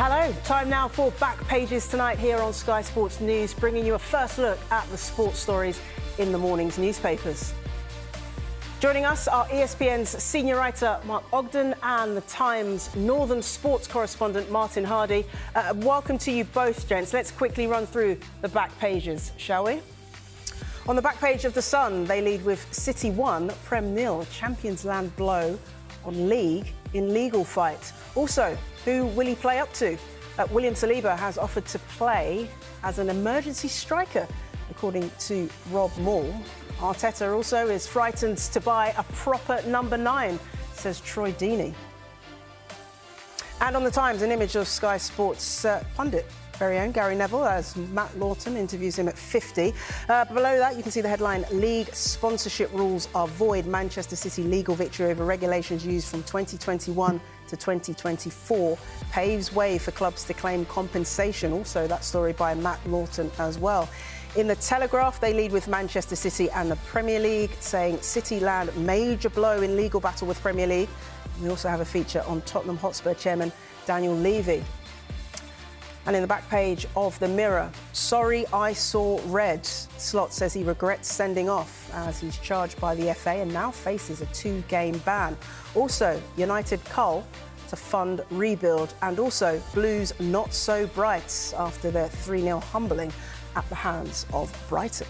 Hello, time now for Back Pages tonight here on Sky Sports News, bringing you a first look at the sports stories in the morning's newspapers. Joining us are ESPN's senior writer Mark Ogden and the Times Northern sports correspondent Martin Hardy. Welcome to you both, gents. Let's quickly run through the back pages, shall we? On the back page of The Sun, they lead with City 1, Prem 0, Champions Land blow on League in legal fight. Also, who will he play up to? William Saliba has offered to play as an emergency striker, according to Rob Moore. Arteta also is frightened to buy a proper number 9, says Troy Deeney. And on The Times, an image of Sky Sports pundit, very own Gary Neville, as Matt Lawton interviews him at 50. Below that, you can see the headline, League sponsorship rules are void. Manchester City legal victory over regulations used from 2021 to 2024 paves way for clubs to claim compensation. Also, that story by Matt Lawton as well. In the Telegraph, they lead with Manchester City and the Premier League, saying City land major blow in legal battle with Premier League. We also have a feature on Tottenham Hotspur chairman Daniel Levy. And in the back page of the Mirror, sorry I saw red. Slot says he regrets sending off as he's charged by the FA and now faces a 2-game ban. Also, United cull to fund rebuild, and also Blues not so bright after their 3-0 humbling at the hands of Brighton.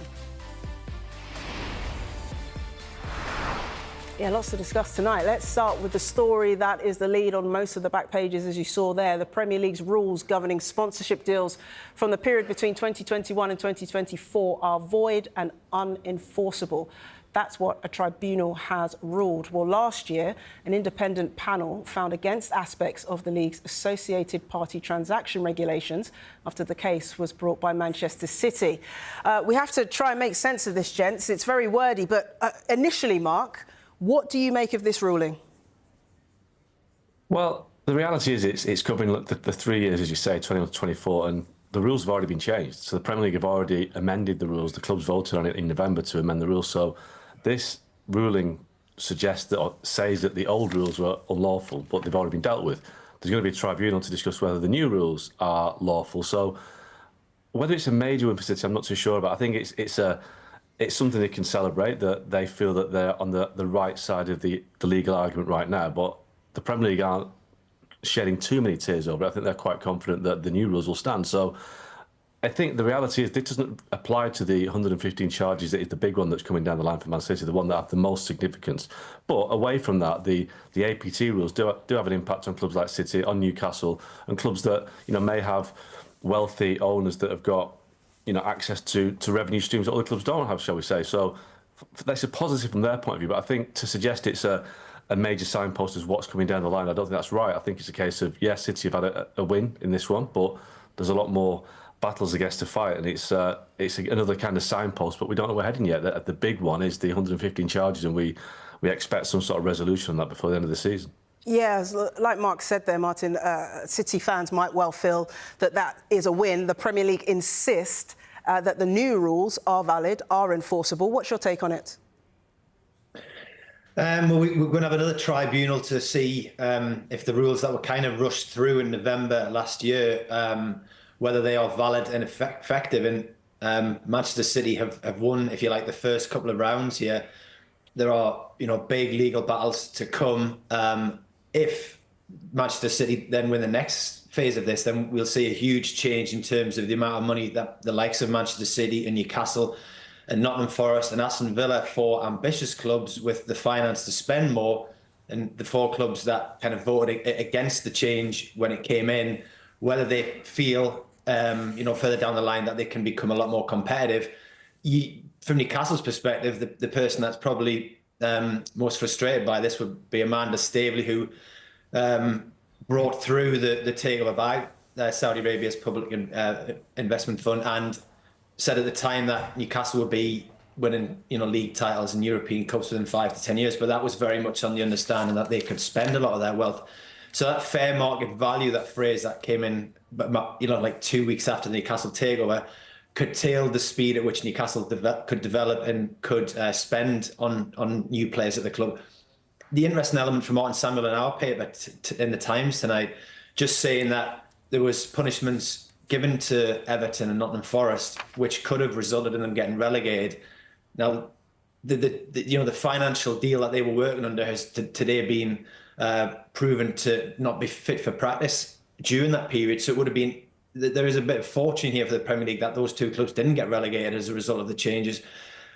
Yeah, lots to discuss tonight. Let's start with the story that is the lead on most of the back pages, as you saw there. The Premier League's rules governing sponsorship deals from the period between 2021 and 2024 are void and unenforceable. That's what a tribunal has ruled. Well, last year, an independent panel found against aspects of the league's associated party transaction regulations after the case was brought by Manchester City. We have to try and make sense of this, gents. It's very wordy, but initially, Mark, what do you make of this ruling? Well, the reality is it's covering the 3 years, as you say, 21 to 24, and the rules have already been changed. So the Premier League have already amended the rules. The clubs voted on it in November to amend the rules. So this ruling suggests that, or says that the old rules were unlawful, but they've already been dealt with. There's going to be a tribunal to discuss whether the new rules are lawful. So whether it's a major win for City, I'm not too sure about. I think it's something they can celebrate, that they feel that they're on the right side of the legal argument right now. But the Premier League aren't shedding too many tears over it. I think they're quite confident that the new rules will stand. So I think the reality is this doesn't apply to the 115 charges. That is the big one that's coming down the line for Man City, the one that have the most significance. But away from that, the APT rules do have an impact on clubs like City, on Newcastle, and clubs that may have wealthy owners that have got access to revenue streams that other clubs don't have, shall we say. So that's a positive from their point of view. But I think to suggest it's a major signpost as what's coming down the line, I don't think that's right. I think it's a case of, yes, City have had a win in this one, but there's a lot more battles against to fight, and it's another kind of signpost, but we don't know where we're heading yet. The big one is the 115 charges, and we expect some sort of resolution on that before the end of the season. Yeah, like Mark said there, Martin, City fans might well feel that is a win. The Premier League insist that the new rules are valid, are enforceable. What's your take on it? Well, we're going to have another tribunal to see if the rules that were kind of rushed through in November last year, whether they are valid and effective. And Manchester City have won, if you like, the first couple of rounds here. There are, big legal battles to come. If Manchester City then win the next phase of this, then we'll see a huge change in terms of the amount of money that the likes of Manchester City and Newcastle and Nottingham Forest and Aston Villa, 4 ambitious clubs with the finance to spend more, and the 4 clubs that kind of voted against the change when it came in, whether they feel, further down the line that they can become a lot more competitive. From Newcastle's perspective, the person that's probably most frustrated by this would be Amanda Staveley, who brought through the takeover by Saudi Arabia's public investment fund, and said at the time that Newcastle would be winning, league titles and European Cups within 5 to 10 years. But that was very much on the understanding that they could spend a lot of their wealth. So that fair market value, that phrase that came in, like 2 weeks after the Newcastle takeover, curtailed the speed at which Newcastle could develop and could spend on new players at the club. The interesting element from Martin Samuel in our paper in the Times tonight, just saying that there was punishments given to Everton and Nottingham Forest, which could have resulted in them getting relegated. Now, the financial deal that they were working under has today been proven to not be fit for practice during that period. So it would have been, there is a bit of fortune here for the Premier League that those two clubs didn't get relegated as a result of the changes.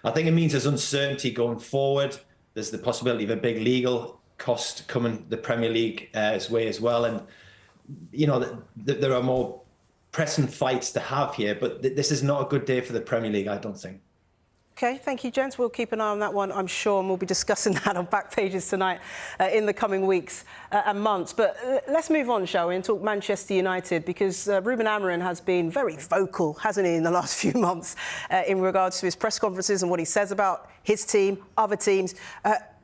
I think it means there's uncertainty going forward. There's the possibility of a big legal cost coming the Premier League's way as well. And, there are more pressing fights to have here, but this is not a good day for the Premier League, I don't think. OK, thank you, gents. We'll keep an eye on that one, I'm sure, and we'll be discussing that on Back Pages tonight in the coming weeks and months. But let's move on, shall we, and talk Manchester United, because Ruben Amorim has been very vocal, hasn't he, in the last few months in regards to his press conferences and what he says about his team, other teams.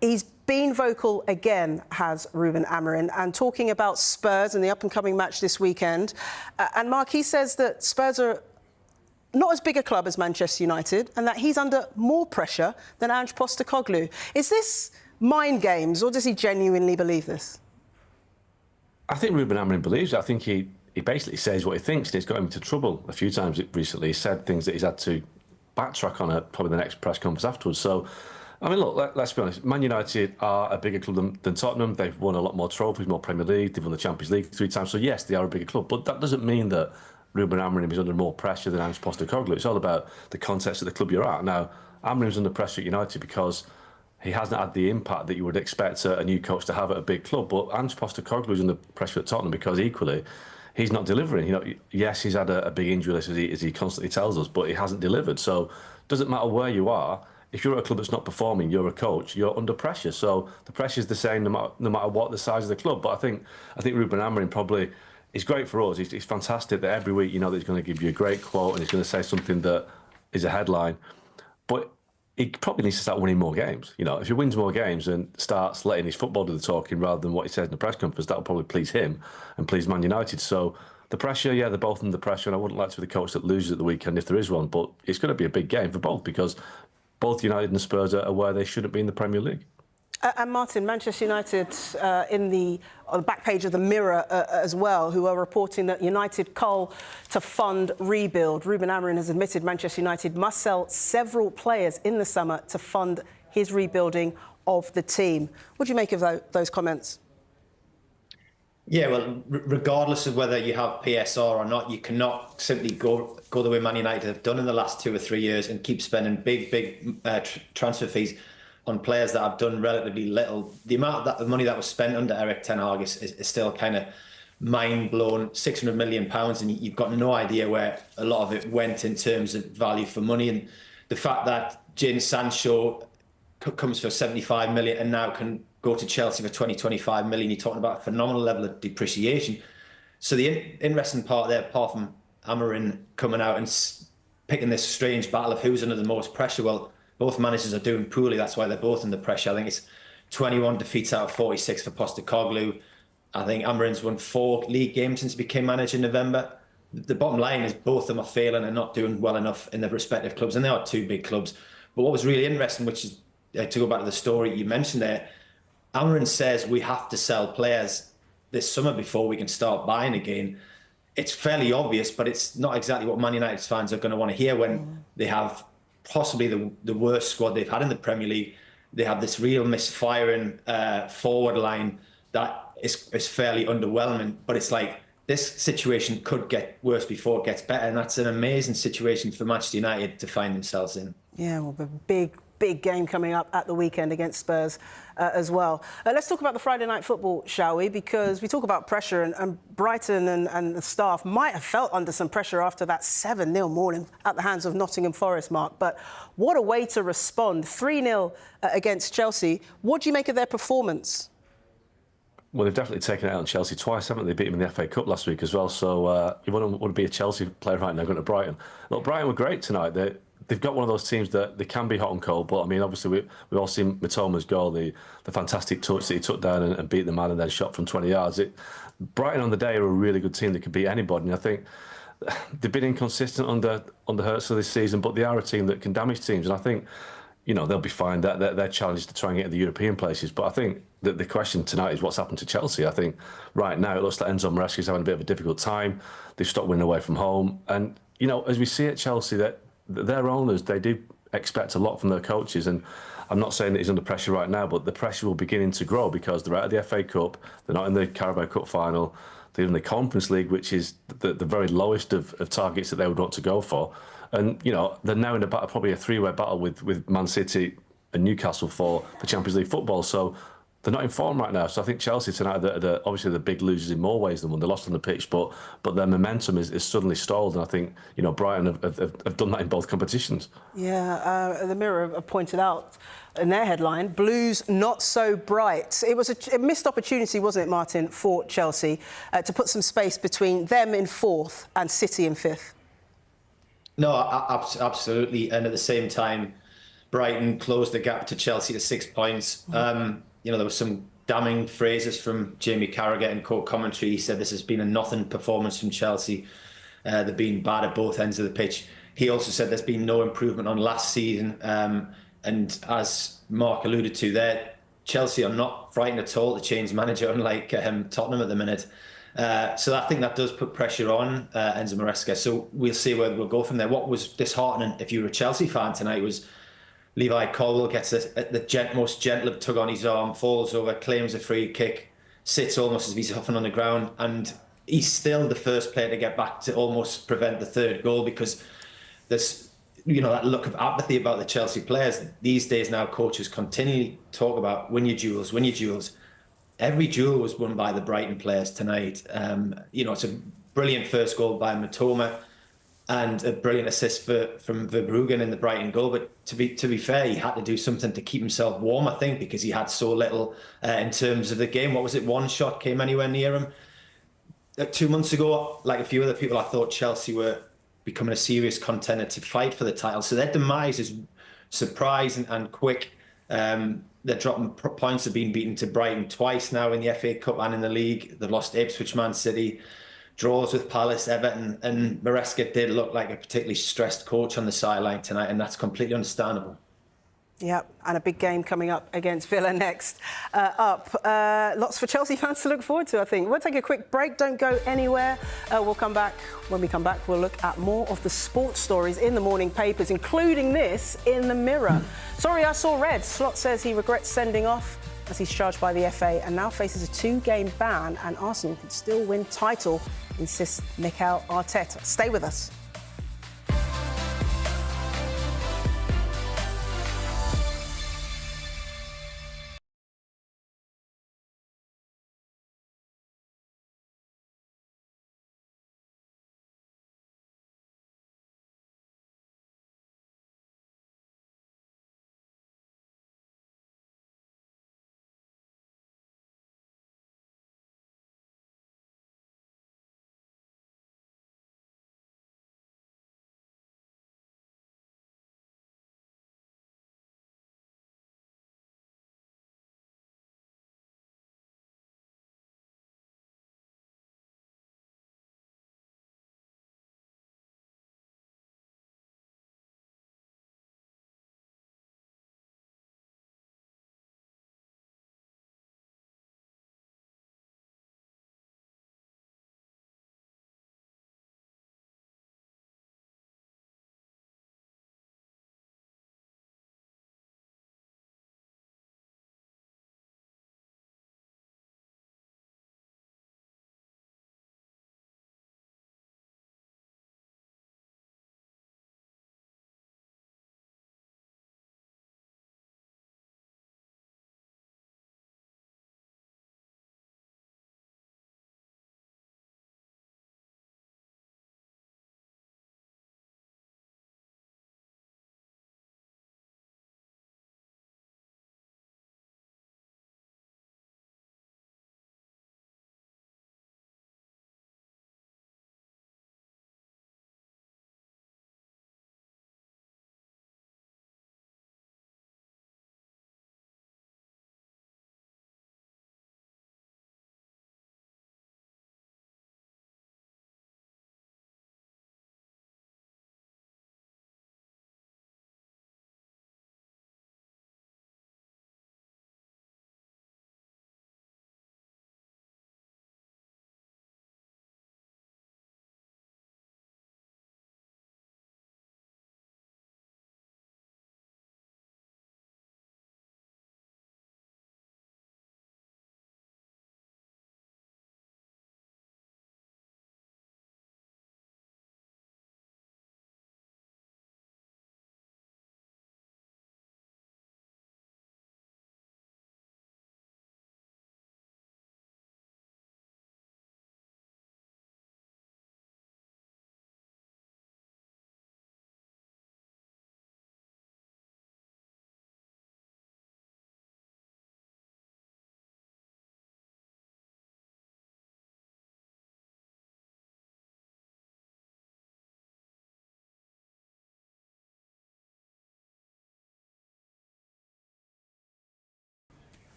He's been vocal again, has Ruben Amorim, and talking about Spurs and the up-and-coming match this weekend. And Mark, he says that Spurs are not as big a club as Manchester United, and that he's under more pressure than Ange Postecoglou. Is this mind games, or does he genuinely believe this? I think Ruben Amorim believes it. I think he basically says what he thinks, and it's got him into trouble a few times recently. He said things that he's had to backtrack on at probably the next press conference afterwards. So, I mean, look, let's be honest. Man United are a bigger club than Tottenham. They've won a lot more trophies, more Premier League. They've won the Champions League 3 times. So, yes, they are a bigger club. But that doesn't mean that Ruben Amorim is under more pressure than Ange Postecoglou. It's all about the context of the club you're at. Now, Amorim's under pressure at United because he hasn't had the impact that you would expect a new coach to have at a big club. But Ange Postecoglou's under pressure at Tottenham because equally he's not delivering. Yes, he's had a big injury list, as he constantly tells us, but he hasn't delivered. So it doesn't matter where you are. If you're at a club that's not performing, you're a coach, you're under pressure. So the pressure is the same no matter what the size of the club. But I think Ruben Amorim probably is great for us. It's fantastic that every week you know that he's going to give you a great quote and he's going to say something that is a headline. But he probably needs to start winning more games. If he wins more games and starts letting his football do the talking rather than what he says in the press conference, that'll probably please him and please Man United. So the pressure, yeah, they're both under pressure, and I wouldn't like to be the coach that loses at the weekend if there is one. But it's going to be a big game for both because both United and Spurs are where they shouldn't be in the Premier League. And Martin, Manchester United on the back page of the Mirror as well, who are reporting that United call to fund rebuild. Ruben Amorim has admitted Manchester United must sell several players in the summer to fund his rebuilding of the team. What do you make of those comments? Yeah, well, regardless of whether you have PSR or not, you cannot simply go the way Man United have done in the last 2 or 3 years and keep spending big transfer fees on players that have done relatively little. The amount of money that was spent under Eric Ten Hag is still kind of mind-blown. £600 million, and you've got no idea where a lot of it went in terms of value for money. And the fact that Jadon Sancho comes for 75 million and now can go to Chelsea for 25 million, you're talking about a phenomenal level of depreciation. So the interesting part there, apart from Amorim coming out and picking this strange battle of who's under the most pressure, well, both managers are doing poorly. That's why they're both under pressure. I think it's 21 defeats out of 46 for Postecoglou. I think Amorim's won 4 league games since he became manager in November. The bottom line is both of them are failing and not doing well enough in their respective clubs, and they are 2 big clubs. But what was really interesting, which is to go back to the story you mentioned there, Amorim says we have to sell players this summer before we can start buying again. It's fairly obvious, but it's not exactly what Man United fans are going to want to hear when they have possibly the worst squad they've had in the Premier League. They have this real misfiring forward line that is fairly underwhelming. But it's like this situation could get worse before it gets better, and that's an amazing situation for Manchester United to find themselves in. Yeah, well, the big game coming up at the weekend against Spurs as well. Let's talk about the Friday night football, shall we? Because we talk about pressure, and Brighton and the staff might have felt under some pressure after that 7-0 morning at the hands of Nottingham Forest, Mark. But what a way to respond. 3-0 against Chelsea. What do you make of their performance? Well, they've definitely taken it out on Chelsea twice, haven't they? They beat them in the FA Cup last week as well. So you wouldn't want to be a Chelsea player right now going to Brighton. Look, Brighton were great tonight. They've got one of those teams that they can be hot and cold, but I mean, obviously we've all seen Mitoma's goal, the fantastic touch that he took down and beat the man and then shot from 20 yards. Brighton on the day are a really good team that can beat anybody, and I think they've been inconsistent under Hertzler this season, but they are a team that can damage teams. And I think, they'll be fine. Their challenge is to try and get to the European places. But I think that the question tonight is what's happened to Chelsea. I think right now it looks like Enzo Maresca's having a bit of a difficult time. They've stopped winning away from home. And, as we see at Chelsea, that their owners, they do expect a lot from their coaches. And I'm not saying that he's under pressure right now, but the pressure will beginning to grow because they're out of the FA Cup. They're not in the Carabao Cup final. They're in the Conference League, which is the very lowest of targets that they would want to go for. And, they're now in a battle, probably a three-way battle with Man City and Newcastle for Champions League football. So they're not in form right now. So I think Chelsea tonight are obviously the big losers in more ways than one. They lost on the pitch, but their momentum is suddenly stalled. And I think, Brighton have done that in both competitions. Yeah, the Mirror have pointed out in their headline, Blues not so bright. It was a missed opportunity, wasn't it, Martin, for Chelsea to put some space between them in fourth and City in fifth? No, absolutely. And at the same time, Brighton closed the gap to Chelsea to 6 points. There were some damning phrases from Jamie Carragher in court commentary. He said this has been a nothing performance from Chelsea. They've been bad at both ends of the pitch. He also said there's been no improvement on last season. And as Mark alluded to there, Chelsea are not frightened at all to change manager, unlike Tottenham at the minute. So I think that does put pressure on Enzo Maresca. So we'll see where we'll go from there. What was disheartening, if you were a Chelsea fan tonight, was Levi Colwill gets the most gentle tug on his arm, falls over, claims a free kick, sits almost as if he's huffing on the ground, and he's still the first player to get back to almost prevent the third goal because there's that look of apathy about the Chelsea players. These days now, coaches continually talk about win your duels, win your duels. Every duel was won by the Brighton players tonight. It's a brilliant first goal by Mitoma and a brilliant assist from Verbruggen in the Brighton goal. But to be fair, he had to do something to keep himself warm, I think, because he had so little in terms of the game. What was it? One shot came anywhere near him. 2 months ago, like a few other people, I thought Chelsea were becoming a serious contender to fight for the title. So their demise is surprising and quick. They're dropping points. They've been beaten to Brighton twice now in the FA Cup and in the league. They've lost Ipswich, Man City, draws with Palace, Everton, and Maresca did look like a particularly stressed coach on the sideline tonight, and that's completely understandable. Yep, and a big game coming up against Villa next up. Lots for Chelsea fans to look forward to, I think. We'll take a quick break. Don't go anywhere. We'll come back. When we come back, we'll look at more of the sports stories in the morning papers, including this in the Mirror. Sorry, I saw red. Slot says he regrets sending off as he's charged by the FA and now faces a 2-game ban, and Arsenal could still win title, insists Mikel Arteta. Stay with us.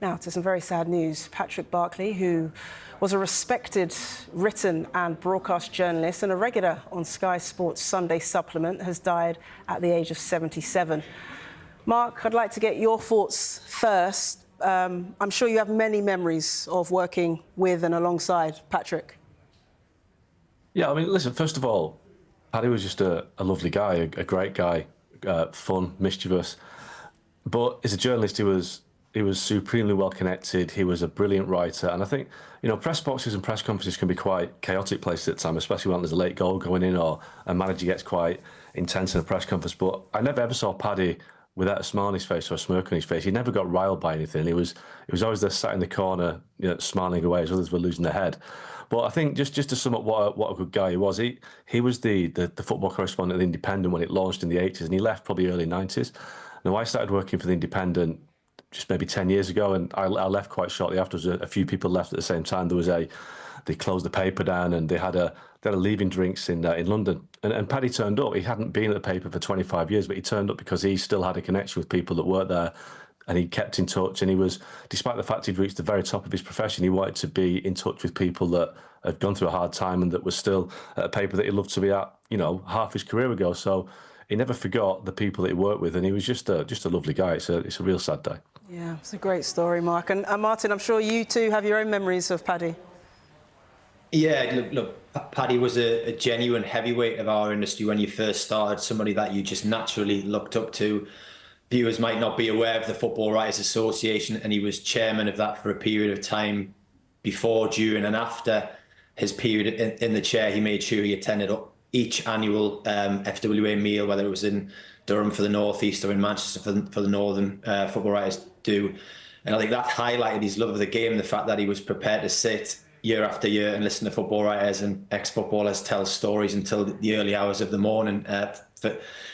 Now to some very sad news. Patrick Barclay, who was a respected written and broadcast journalist and a regular on Sky Sports Sunday Supplement, has died at the age of 77. Mark, I'd like to get your thoughts first. I'm sure you have many memories of working with and alongside Patrick. Yeah, I mean, listen, first of all, Paddy was just a lovely guy, a great guy, fun, mischievous. But as a journalist, he was supremely well connected. He was a brilliant writer. And I think, press boxes and press conferences can be quite chaotic places at the time, especially when there's a late goal going in or a manager gets quite intense in a press conference. But I never ever saw Paddy without a smile on his face or a smirk on his face. He never got riled by anything. He was always there sat in the corner, smiling away as others were losing their head. But I think just to sum up what a good guy he was, he was the football correspondent of The Independent when it launched in the 80s, and he left probably early 90s. Now, I started working for The Independent just maybe 10 years ago, and I left quite shortly afterwards. A few people left at the same time. They closed the paper down, and they had a leaving drinks in London. And Paddy turned up. He hadn't been at the paper for 25 years, but he turned up because he still had a connection with people that worked there, and he kept in touch. And he was, despite the fact he'd reached the very top of his profession, he wanted to be in touch with people that had gone through a hard time and that was still at a paper that he loved to be at, half his career ago. So he never forgot the people that he worked with, and he was just a lovely guy. It's a real sad day. Yeah, it's a great story, Mark. And Martin, I'm sure you too have your own memories of Paddy. Yeah, look, Paddy was a genuine heavyweight of our industry when you first started, somebody that you just naturally looked up to. Viewers might not be aware of the Football Writers Association, and he was chairman of that for a period of time before, during and after his period in the chair. He made sure he attended each annual FWA meal, whether it was in Durham for the North East or in Manchester for the Northern Football Writers do. And I think that highlighted his love of the game, the fact that he was prepared to sit year after year and listen to football writers and ex-footballers tell stories until the early hours of the morning,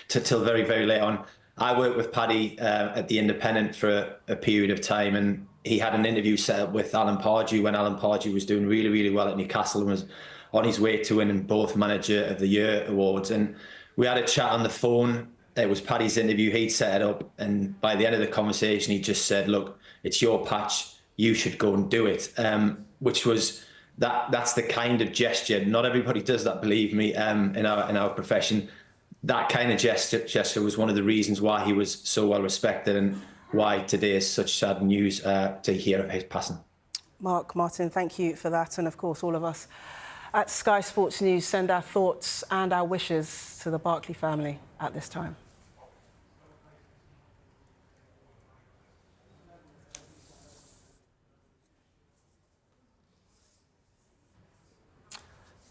till very, very late on. I worked with Paddy at the Independent for a period of time, and he had an interview set up with Alan Pardew when Alan Pardew was doing really, really well at Newcastle and was on his way to winning both Manager of the Year awards. And we had a chat on the phone. It was Paddy's interview. He'd set it up, and by the end of the conversation, he just said, "Look, it's your patch. You should go and do it." Which was that's the kind of gesture. Not everybody does that, believe me, in our profession. That kind of gesture was one of the reasons why he was so well respected and why today is such sad news to hear of his passing. Mark, Martin, thank you for that. And of course, all of us at Sky Sports News send our thoughts and our wishes to the Barclay family at this time.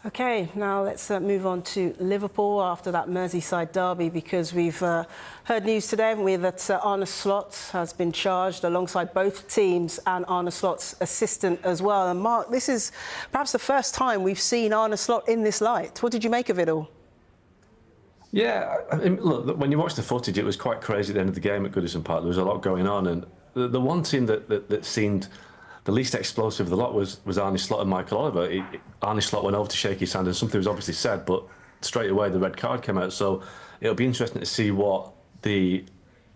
OK, now let's move on to Liverpool after that Merseyside derby, because we've heard news today, haven't we, that Arne Slot has been charged alongside both teams and Arne Slot's assistant as well. And Mark, this is perhaps the first time we've seen Arne Slot in this light. What did you make of it all? Yeah, I mean, look, when you watch the footage, it was quite crazy at the end of the game at Goodison Park. There was a lot going on, and the one team that seemed the least explosive of the lot was Arne Slot and Michael Oliver. Arne Slot went over to shake his hand, and something was obviously said, but straight away the red card came out. So it'll be interesting to see what the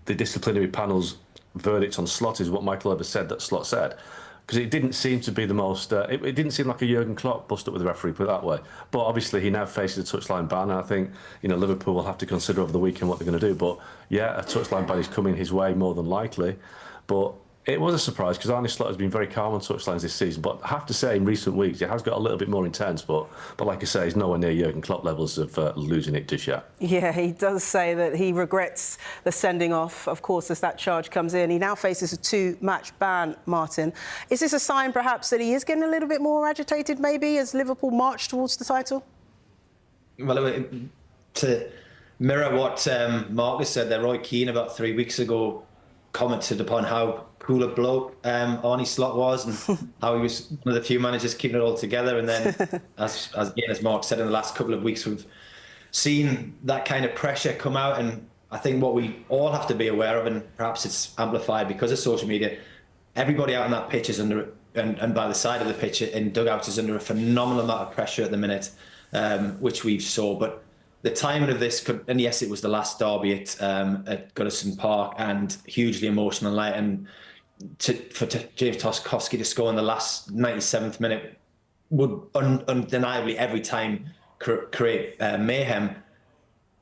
disciplinary panel's verdict on Slot is, what Michael Oliver said that Slot said. Because it didn't seem to be the most... it didn't seem like a Jurgen Klopp bust up with the referee, put it that way. But obviously he now faces a touchline ban, and I think Liverpool will have to consider over the weekend what they're going to do. But yeah, a touchline ban is coming his way more than likely. But it was a surprise because Arne Slot has been very calm on touchlines this season. But I have to say, in recent weeks, it has got a little bit more intense. But like I say, he's nowhere near Jurgen Klopp levels of losing it just yet. Yeah, he does say that he regrets the sending off, of course, as that charge comes in. He now faces a 2-match ban, Martin. Is this a sign, perhaps, that he is getting a little bit more agitated, maybe, as Liverpool march towards the title? Well, to mirror what Marcus said there, Roy Keane, about 3 weeks ago, commented upon how cool a bloke Arne Slot was, and how he was one of the few managers keeping it all together. And then, as Mark said, in the last couple of weeks, we've seen that kind of pressure come out. And I think what we all have to be aware of, and perhaps it's amplified because of social media, everybody out on that pitch is under, and by the side of the pitch in dugouts, is under a phenomenal amount of pressure at the minute, which we've saw. But the timing of this could, and yes, it was the last derby at Goodison Park, and hugely emotional night. And for James Tarkowski to score in the last 97th minute would undeniably every time create mayhem.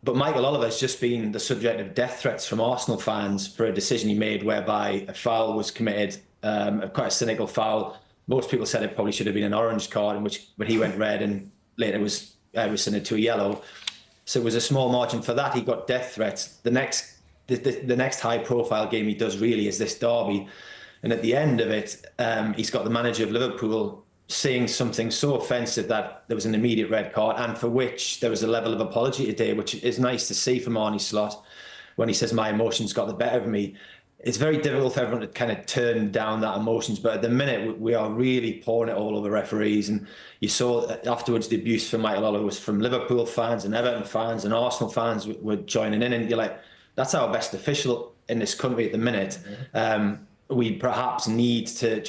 But Michael Oliver's just been the subject of death threats from Arsenal fans for a decision he made whereby a foul was committed, quite a cynical foul. Most people said it probably should have been an orange card, but he went red and later was rescinded to a yellow. So it was a small margin for that. He got death threats. The next high-profile game he does really is this derby. And at the end of it, he's got the manager of Liverpool saying something so offensive that there was an immediate red card, and for which there was a level of apology today, which is nice to see from Arne Slot when he says, my emotions got the better of me. It's very difficult for everyone to kind of turn down that emotions, but at the minute we are really pouring it all over referees. And you saw afterwards the abuse from Michael Oliver was from Liverpool fans and Everton fans and Arsenal fans were joining in, and you're like, that's our best official in this country at the minute. We perhaps need to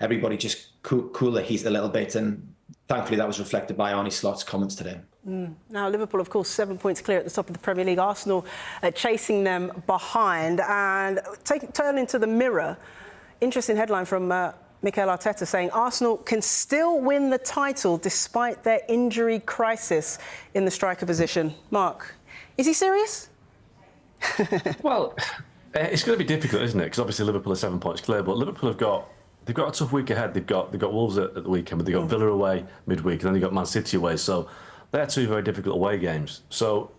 everybody just cool the heat a little bit, and thankfully that was reflected by Arne Slot's comments today. Now, Liverpool, of course, 7 points clear at the top of the Premier League. Arsenal chasing them behind. And turning to the Mirror, interesting headline from Mikel Arteta saying Arsenal can still win the title despite their injury crisis in the striker position. Mark, is he serious? Well, it's going to be difficult, isn't it? Because obviously Liverpool are 7 points clear, but Liverpool they've got a tough week ahead. They've got Wolves at the weekend, but they've got Villa away midweek, and then they've got Man City away. So they're two very difficult away games. So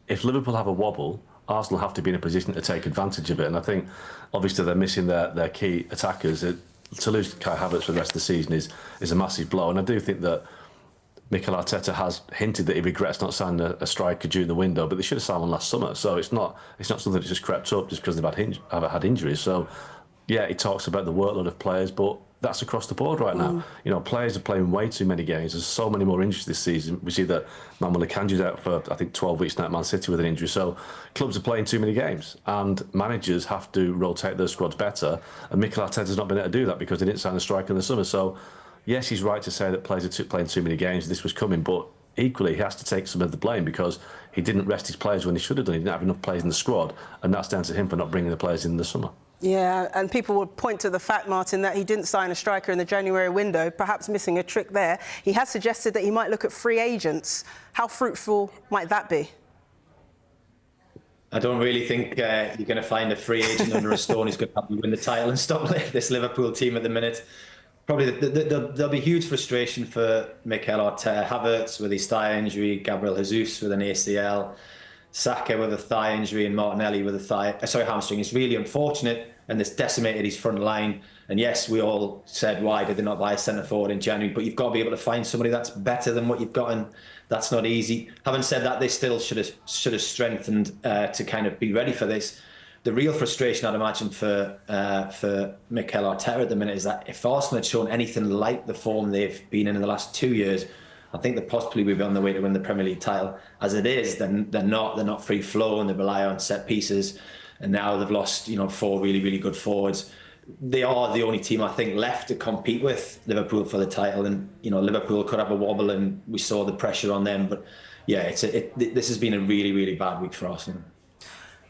if Liverpool have a wobble, Arsenal have to be in a position to take advantage of it. And I think obviously they're missing their key attackers. To lose Kai Havertz for the rest of the season is a massive blow. And I do think that Mikel Arteta has hinted that he regrets not signing a striker during the window, but they should have signed one last summer. So it's not something that's just crept up just because they've had injuries. So yeah, he talks about the workload of players, but that's across the board right now. You know, players are playing way too many games. There's so many more injuries this season. We see that Manuel Akanji's out for, I think, 12 weeks now at Man City with an injury. So clubs are playing too many games, and managers have to rotate their squads better. And Mikel Arteta's not been able to do that because they didn't sign a striker in the summer. So yes, he's right to say that players are playing too many games. This was coming, but equally he has to take some of the blame because he didn't rest his players when he should have done. He didn't have enough players in the squad, and that's down to him for not bringing the players in the summer. Yeah, and people would point to the fact, Martin, that he didn't sign a striker in the January window, perhaps missing a trick there. He has suggested that he might look at free agents. How fruitful might that be? I don't really think you're going to find a free agent under a stone who's going to help you win the title and stop this Liverpool team at the minute. Probably there'll be huge frustration for Mikel Arteta. Havertz with his thigh injury, Gabriel Jesus with an ACL, Saka with a thigh injury, and Martinelli with a hamstring. It's really unfortunate, and this decimated his front line. And yes, we all said, why did they not buy a centre forward in January? But you've got to be able to find somebody that's better than what you've got, and that's not easy. Having said that, they still should have strengthened to kind of be ready for this. The real frustration, I'd imagine, for Mikel Arteta at the minute is that if Arsenal had shown anything like the form they've been in the last 2 years, I think that possibly we'd be on the way to win the Premier League title. As it is, then they're not free flow, and they rely on set pieces. And now they've lost, 4 really, really good forwards. They are the only team, I think, left to compete with Liverpool for the title. And Liverpool could have a wobble, and we saw the pressure on them. But yeah, this has been a really, really bad week for Arsenal.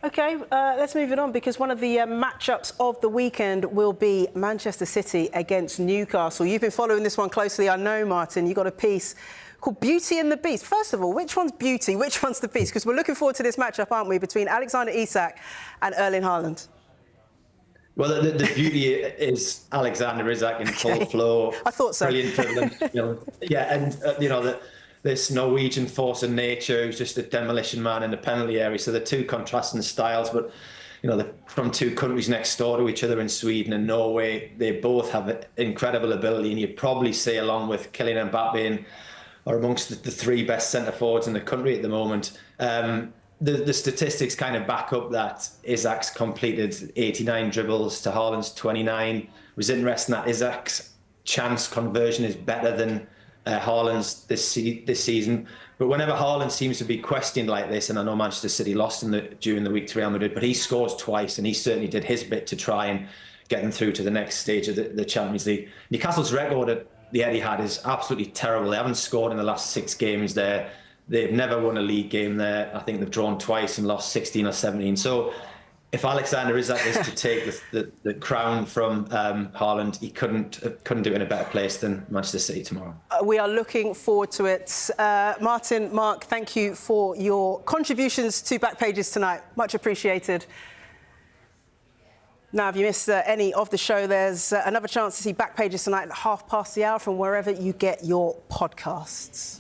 OK, let's move it on, because one of the matchups of the weekend will be Manchester City against Newcastle. You've been following this one closely, I know, Martin. You got a piece called Beauty and the Beast. First of all, which one's Beauty, which one's the Beast? Because we're looking forward to this matchup, aren't we, between Alexander Isak and Erling Haaland? Well, the beauty is Alexander Isak in full flow. I thought so. Brilliant dribbling. Yeah, and this Norwegian force of nature who's just a demolition man in the penalty area. So they're two contrasting styles, but they're from two countries next door to each other in Sweden and Norway. They both have incredible ability, and you'd probably say, along with Kylian Mbappe, are amongst the 3 best centre forwards in the country at the moment. The statistics kind of back up that Isak's completed 89 dribbles to Haaland's 29. It was interesting that Isak's chance conversion is better than Haaland's this season. But whenever Haaland seems to be questioned like this, and I know Manchester City lost during the week to Real Madrid, but he scores twice, and he certainly did his bit to try and get them through to the next stage of the Champions League. Newcastle's record at the Etihad is absolutely terrible. They haven't scored in the last 6 games there. They've never won a league game there. I think they've drawn twice and lost 16 or 17. So if Alexander Isak is to take the crown from Haaland, he couldn't do it in a better place than Manchester City tomorrow. We are looking forward to it. Martin, Mark, thank you for your contributions to Backpages tonight. Much appreciated. Now, if you missed any of the show, there's another chance to see Backpages tonight at 1:30 from wherever you get your podcasts.